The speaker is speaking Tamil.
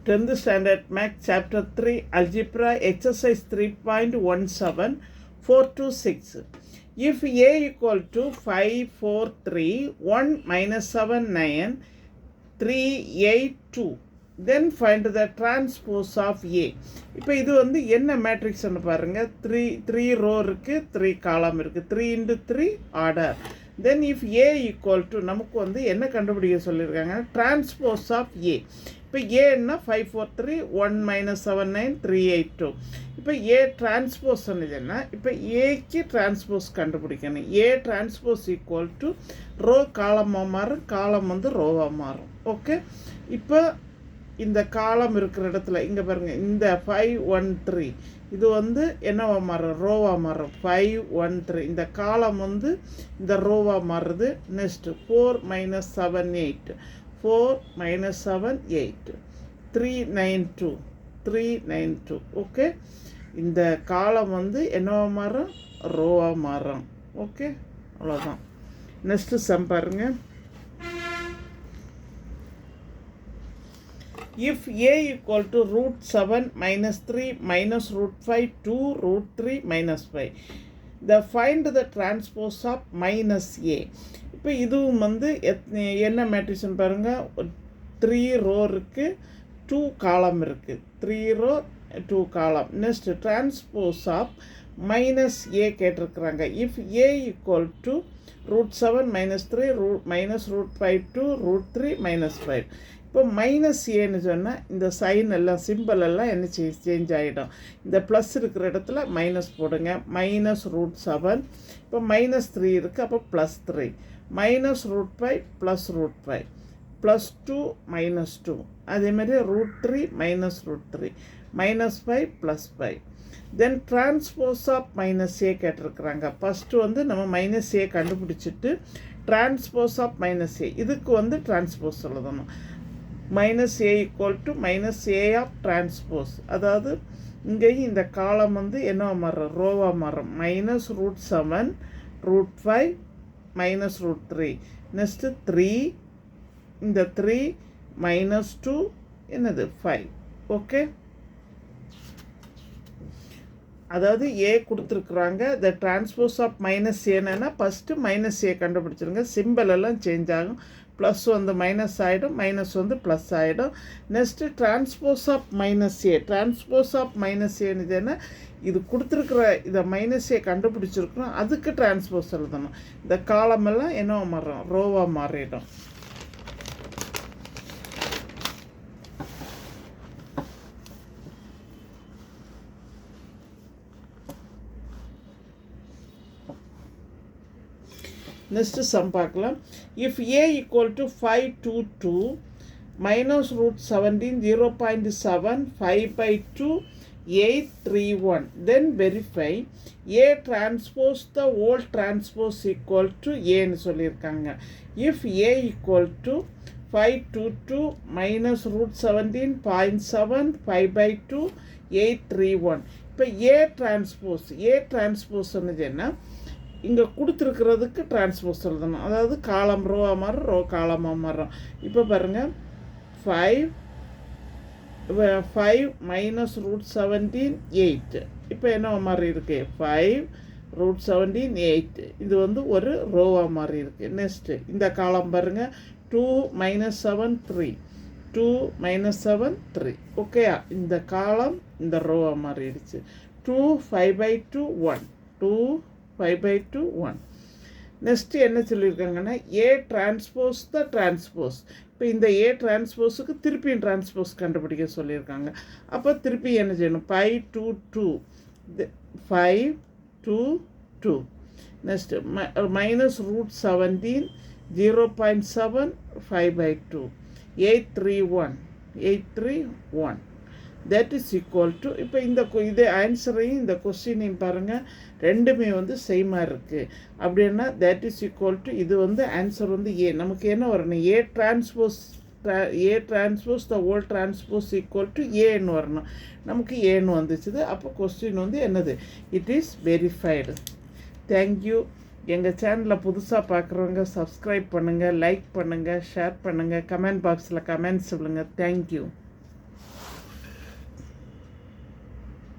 10th Standard Math Chapter 3 Algebra Exercise 3.17 4 to 6. If A equal to 5, 4, 3, 1 minus 7, 9, 3, 8, 2, then find the transpose of A. இப்போ இது வந்து என்ன மேட்ரிக்ஸ்னு பாருங்கள், த்ரீ ரோ இருக்குது, 3 காலம் இருக்குது, 3 into 3 order. Then if A equal to நமக்கு வந்து என்ன கண்டுபிடிக்க சொல்லியிருக்காங்க, டிரான்ஸ்போஸ் ஆஃப் ஏ. இப்போ ஏன்னா 5, 4, 3, 1 minus 7, 9, 3, 8, 2. இப்போ ஏ டிரான்ஸ்போஸ் சொன்னதுன்னா இப்போ ஏக்கு டிரான்ஸ்போஸ் கண்டுபிடிக்கணும். A transpose equal to row காலமாக மாறும், காலம் வந்து ரோவாக மாறும். ஓகே, இப்போ இந்த காலம் இருக்கிற இடத்துல இங்கே பாருங்கள், இந்த 5, 1, 3 இது வந்து என்னவா மாறும், ரோவாக மாறும். 5, 1, 3 இந்த காலம் வந்து இந்த ரோவாக மாறுறது. Next 4 minus 7, 8, 4 minus 7, 8, 3, 9, 2, 3, 9, 2. ஓகே, இந்த காலம் வந்து என்னவா மாறும், ரோவாக மாறும். ஓகே, அவ்வளோதான். நெக்ஸ்ட்டு சம் பாருங்கள். If A equal to root 7 minus 3 minus root 5 2 root 3 minus 5, the find the transpose of minus A. இப்போ இதுவும் வந்து என்ன மேட்ரிக்ஸ்னு பாருங்கள், 3 ரோ இருக்குது, 2 காலம் இருக்குது, 3 ரோ 2 காலம். Next transpose of minus A கேட்டிருக்கிறாங்க. If A equal to root 7 minus 3 minus root 5 2 root 3 minus 5. இப்போ மைனஸ் ஏன்னு சொன்னால் இந்த சைன் எல்லாம் சிம்பிள் எல்லாம் என்ன சேஞ்ச் ஆகிடும். இந்த ப்ளஸ் இருக்கிற இடத்துல மைனஸ் போடுங்க. மைனஸ் ரூட் 7, இப்போ மைனஸ் 3 இருக்குது, அப்போ plus 3, minus root 5 plus root 5, plus 2 minus 2, அதேமாதிரி root 3 minus root 3, minus 5 plus 5. Then transpose of minus A கேட்டிருக்கிறாங்க. ஃபஸ்ட்டு வந்து நம்ம மைனஸ் ஏ கண்டுபிடிச்சிட்டு டிரான்ஸ்போஸ் ஆஃப் மைனஸ் ஏ, இதுக்கு வந்து டிரான்ஸ்போஸ் எழுதணும். Minus A equal to minus A of transpose, அதாவது இங்கேயும் இந்த காலம் வந்து என்ன மாறும், ரோவாக மாறும். Minus root 7 root 5 minus root 3, next 3, இந்த 3 மைனஸ் 2 என்னது 5. ஓகே, அதாவது ஏ கொடுத்துருக்குறாங்க. த டிரான்ஸ்போஸ் ஆஃப் மைனஸ் ஏன்னா ஃபஸ்ட்டு மைனஸ் ஏ கண்டுபிடிச்சிருங்க. சிம்பிள் எல்லாம் சேஞ்ச் ஆகும். ப்ளஸ் வந்து மைனஸ் ஆகிடும், மைனஸ் வந்து ப்ளஸ் ஆகிடும். Next transpose of minus A. Transpose of minus ஏன்னு இது கொடுத்துருக்குற இதை மைனஸ் ஏ கண்டுபிடிச்சிருக்கணும், அதுக்கு டிரான்ஸ்போஸ் எழுதணும். இந்த காலமெல்லாம் என்ன மாறும், ரோவாக மாறிடும். நெக்ஸ்ட்டு சம் பார்க்கலாம். If A equal to 5, 2, 2 minus root 17 0.7 5/2 8 3 1, then verify A transpose the whole transpose equal to ஏன்னு சொல்லியிருக்காங்க. If A equal to 5, 2, 2 minus root 17 0.7 5/2 8 3 1. இப்போ ஏ டிரான்ஸ்போஸ் சொன்னதுன்னா இங்கே கொடுத்துருக்கிறதுக்கு டிரான்ஸ்போஸ் எழுதணும். அதாவது காலம் ரோவாக மாறும், ரோ காலமாக மாறும். இப்போ பாருங்கள், 5 மைனஸ் ரூட் 17 8, இப்போ என்ன மாறி இருக்குது, 5 ரூட் 17 8, இது வந்து ஒரு ரோவாக மாறி இருக்குது. நெக்ஸ்ட்டு இந்த காலம் பாருங்கள், 2 minus 7 3, 2 minus 7 3. ஓகேயா, இந்த காலம் இந்த ரோவாக மாறிடுச்சு. 2 5/2 1, 2 5/2 1. நெக்ஸ்ட்டு என்ன சொல்லியிருக்காங்கன்னா ஏ டிரான்ஸ்போஸ் த டிரான்ஸ்போஸ். இப்போ இந்த ஏ டிரான்ஸ்போஸுக்கு திருப்பியும் டிரான்ஸ்போஸ் கண்டுபிடிக்க சொல்லியிருக்காங்க. அப்போ திருப்பி என்ன செய்யணும், 5 2 2 5 2 2. Next minus root 17 0.7 5/2 8 3 1 8 3 1. That is equal to, இப்போ இந்த இதே ஆன்சரையும் இந்த கொஸ்டினையும் பாருங்கள், ரெண்டுமே வந்து சேமாக இருக்குது. அப்படின்னா தட் இஸ் ஈக்குவல் டு, இது வந்து ஆன்சர் வந்து ஏ. நமக்கு என்ன வரணும், A transpose the whole transpose equal to ஏன்னு வரணும். நமக்கு ஏன்னு வந்துச்சுது. அப்போ கொஸ்டின் வந்து என்னது, இட் இஸ் வெரிஃபைடு. தேங்க்யூ. எங்கள் சேனலில் புதுசாக பார்க்குறவங்க சப்ஸ்கிரைப் பண்ணுங்கள், லைக் பண்ணுங்கள், ஷேர் பண்ணுங்கள், கமெண்ட் பாக்ஸில் கமெண்ட்ஸ் சொல்லுங்கள். தேங்க்யூ.